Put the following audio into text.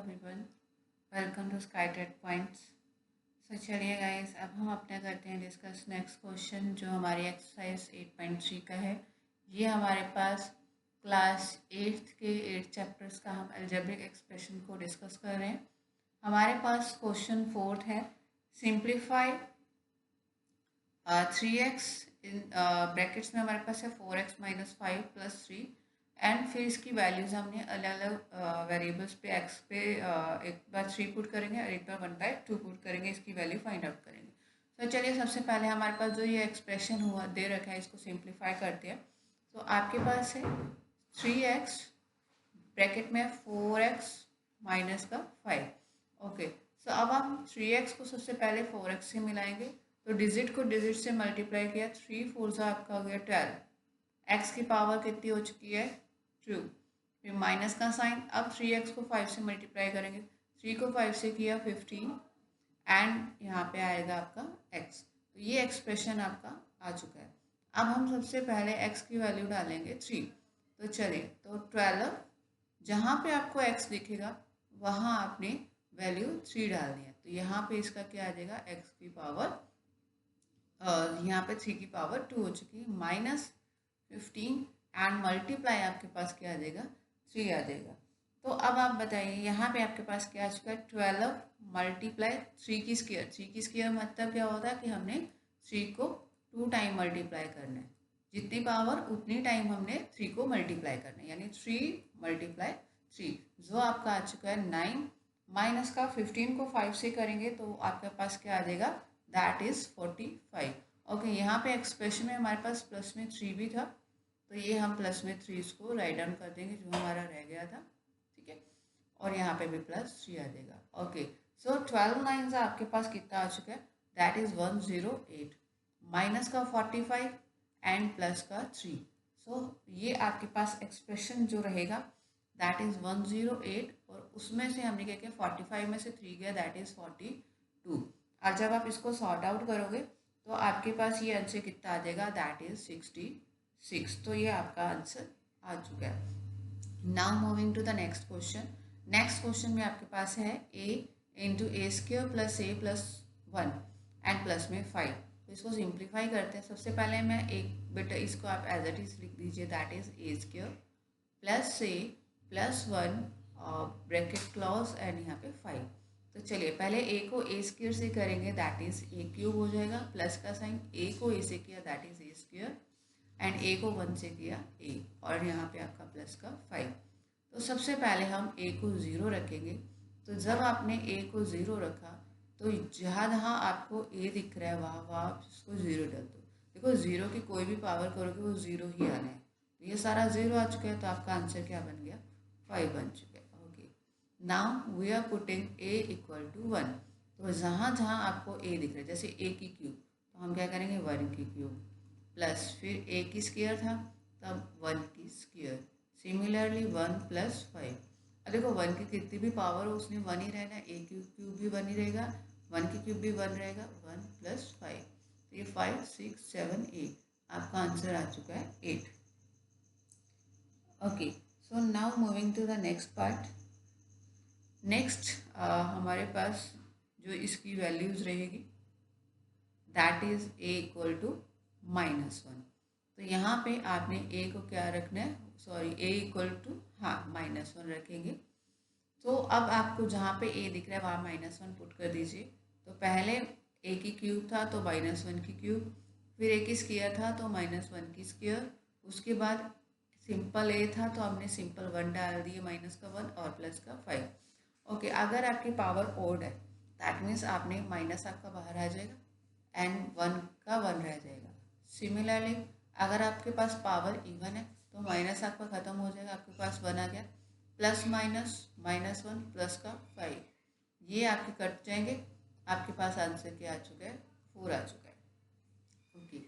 Everyone, welcome to sky TET points. चलिए guys, अब हम अपने करते हैं डिस्कस नेक्स्ट क्वेश्चन जो हमारी एक्सरसाइज 8.3 का है। ये हमारे पास क्लास 8th के 8 चैप्टर्स का हम अलजेब्रिक एक्सप्रेशन को डिस्कस कर रहे हैं। हमारे पास क्वेश्चन 4th है, सिंप्लीफाई 3x इन ब्रैकेट्स में हमारे पास है 4x - 5 + 3 एंड फिर इसकी वैल्यूज हमने अलग अलग वेरिएबल्स पे एक्स पे एक बार 3 पुट करेंगे और एक बार 1/2 पुट करेंगे, इसकी वैल्यू फाइंड आउट करेंगे। तो चलिए सबसे पहले हमारे पास जो ये एक्सप्रेशन हुआ दे रखा है इसको सिंप्लीफाई करते हैं। तो आपके पास है 3x ब्रैकेट में 4x माइनस का 5। ओके, सो अब हम 3x को सबसे पहले 4x से मिलाएंगे। तो डिजिट को डिजिट से मल्टीप्लाई किया, 3 4 से आपका हो गया 12। x की पावर कितनी हो चुकी है 2। फिर माइनस का साइन, अब 3x को 5 से मल्टीप्लाई करेंगे, 3 को 5 से किया 15 एंड यहाँ पे आएगा आपका x। तो ये एक्सप्रेशन आपका आ चुका है। अब हम सबसे पहले x की वैल्यू डालेंगे 3। तो चलिए, तो 12 जहाँ पे आपको x दिखेगा वहाँ आपने वैल्यू 3 डालनी है। तो यहाँ पे इसका क्या आ जाएगा, x की पावर यहाँ पे 3 की पावर 2 हो चुकी है, माइनस 15 एंड मल्टीप्लाई आपके पास क्या आ जाएगा 3 आ जाएगा। तो अब आप बताइए यहाँ पे आपके पास क्या आ चुका है 12 मल्टीप्लाई 3 की स्क्वायर। 3 की स्क्वायर मतलब क्या होता है कि हमने 3 को 2 टाइम मल्टीप्लाई करना है, जितनी पावर उतनी टाइम हमने 3 को मल्टीप्लाई करना है, यानी 3 × 3 जो आपका आ चुका है 9 माइनस का 15 को 5 से करेंगे तो आपके पास क्या आ जाएगा, दैट इज 45। ओके, यहाँ पे एक्सप्रेशन में हमारे पास प्लस में 3 भी था, तो ये हम प्लस में 3 इसको राइट डाउन कर देंगे जो हमारा रह गया था, ठीक है। और यहाँ पे भी +3 आ जाएगा। ओके, सो 12 9 आपके पास कितना आ चुका है, दैट इज 108 माइनस का 45 एंड प्लस का 3। सो ये आपके पास एक्सप्रेशन जो रहेगा दैट इज 108 और उसमें से हमने क्या किया 45 में से 3 गया, दैट इज 42। और जब आप इसको सॉर्ट आउट करोगे तो आपके पास ये आंसर कितना आ जाएगा, दैट इज 66। तो ये आपका आंसर आ चुका है। Now moving to the next question. Next question में आपके पास है a × a² + a + 1 and plus में 5। तो इसको सिंप्लीफाई करते हैं। सबसे पहले मैं एक बेटा इसको आप एज इट इज लिख दीजिए, that is a² + a + 1 bracket clause and यहाँ पे 5। तो चलिए पहले a को a² से करेंगे, दैट इज a³ हो जाएगा, प्लस का साइन, a को a से किया that is a² and a को 1 से किया a और यहाँ पे आपका प्लस का 5। तो सबसे पहले हम a को 0 रखेंगे। तो जब आपने a को 0 रखा तो जहाँ जहाँ आपको a दिख रहा है वहाँ वहाँ आप इसको 0 डाल दो। देखो 0 की कोई भी पावर करोगे वो 0 ही आना है। तो ये सारा 0 आ चुका है, तो आपका आंसर क्या बन गया, 5 बन चुका है। Okay, now we are putting a = 1। तो जहाँ जहाँ आपको a दिख रहा है, जैसे a की क्यूब, तो हम क्या करेंगे 1 की क्यूब, प्लस फिर a की स्क्वायर था तब 1 की स्क्वायर, सिमिलरली 1 + 5। अब देखो 1 की कितनी भी पावर हो उसमें 1 ही रहना है, a की क्यूब भी 1 ही रहेगा, 1 की क्यूब भी 1 रहेगा, 1 + 5। तो ये 5 6 7 8 आपका आंसर आ चुका है 8। Okay, so now moving to the next part. Next हमारे पास जो इसकी वैल्यूज रहेगी दैट इज a = -1। तो यहाँ पे आपने a को क्या रखना है, सॉरी a = -1 रखेंगे। तो अब आपको जहाँ पे a दिख रहा है वहाँ -1 पुट कर दीजिए। तो पहले a की क्यूब था तो -1 की क्यूब, फिर a की स्क्वायर था तो -1 की स्क्वायर, उसके बाद सिंपल a था तो हमने सिंपल 1 डाल दिए, -1 और प्लस का 5। ओके, अगर आपकी पावर ओड है दैट मीन्स आपने माइनस आपका बाहर आ जाएगा एंड 1 का 1 रह जाएगा। सिमिलरली अगर आपके पास पावर इवन है तो माइनस आपका ख़त्म हो जाएगा, आपके पास 1 आ गया, प्लस माइनस -1 प्लस का 5, ये आपके कट जाएंगे, आपके पास आंसर क्या आ चुका है, 4 आ चुका है। ओके,